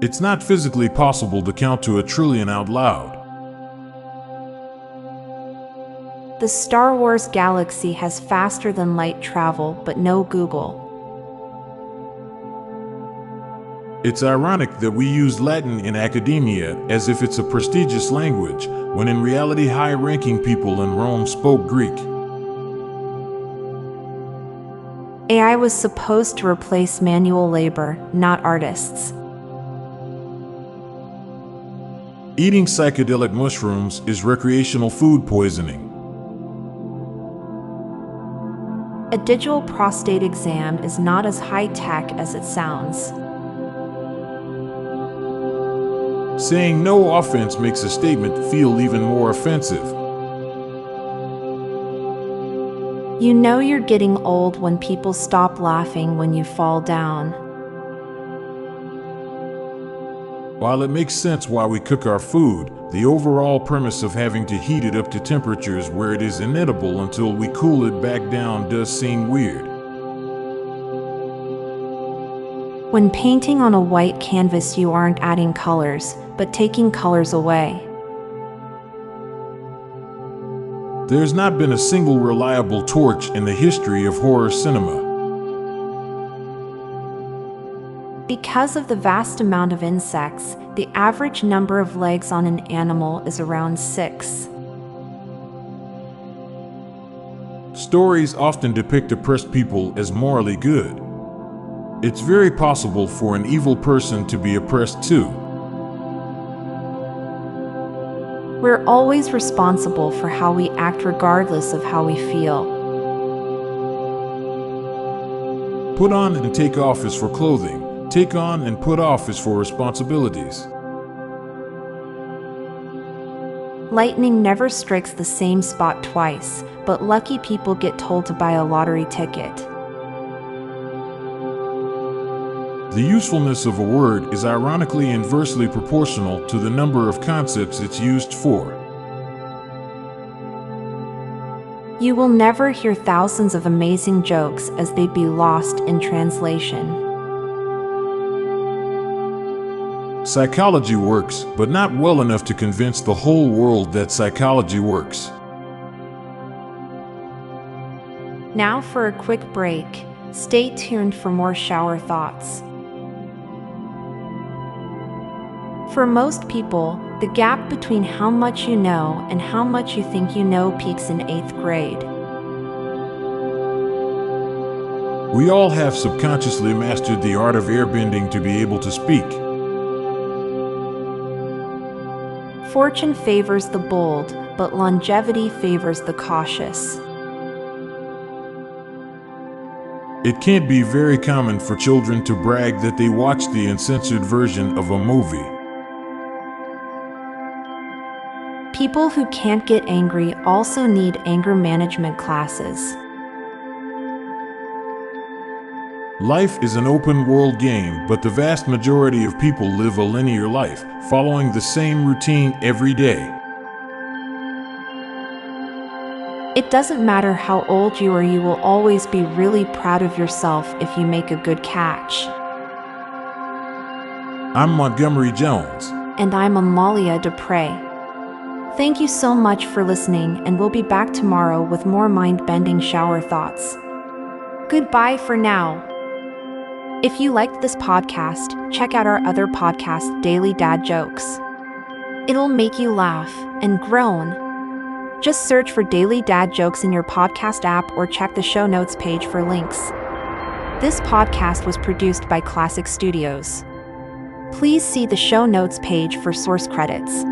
It's not physically possible to count to 1,000,000,000,000 out loud. The Star Wars galaxy has faster than light travel, but no Google. It's ironic that we use Latin in academia as if it's a prestigious language, when in reality high-ranking people in Rome spoke Greek. AI was supposed to replace manual labor, not artists. Eating psychedelic mushrooms is recreational food poisoning. A digital prostate exam is not as high-tech as it sounds. Saying no offense makes a statement feel even more offensive. You know you're getting old when people stop laughing when you fall down. While it makes sense why we cook our food, the overall premise of having to heat it up to temperatures where it is inedible until we cool it back down does seem weird. When painting on a white canvas, you aren't adding colors, but taking colors away. There's not been a single reliable torch in the history of horror cinema. Because of the vast amount of insects, the average number of legs on an animal is around 6. Stories often depict oppressed people as morally good. It's very possible for an evil person to be oppressed too. We're always responsible for how we act regardless of how we feel. Put on and take off is for clothing. Take on and put off is for responsibilities. Lightning never strikes the same spot twice, but lucky people get told to buy a lottery ticket. The usefulness of a word is ironically inversely proportional to the number of concepts it's used for. You will never hear thousands of amazing jokes as they'd be lost in translation. Psychology works, but not well enough to convince the whole world that psychology works. Now for a quick break. Stay tuned for more shower thoughts. For most people, the gap between how much you know and how much you think you know peaks in 8th grade. We all have subconsciously mastered the art of airbending to be able to speak. Fortune favors the bold, but longevity favors the cautious. It can't be very common for children to brag that they watched the uncensored version of a movie. People who can't get angry also need anger management classes. Life is an open-world game, but the vast majority of people live a linear life, following the same routine every day. It doesn't matter how old you are, you will always be really proud of yourself if you make a good catch. I'm Montgomery Jones. And I'm Amalia Dupre. Thank you so much for listening, and we'll be back tomorrow with more mind-bending shower thoughts. Goodbye for now. If you liked this podcast, check out our other podcast, Daily Dad Jokes. It'll make you laugh and groan. Just search for Daily Dad Jokes in your podcast app or check the show notes page for links. This podcast was produced by Klassic Studios. Please see the show notes page for source credits.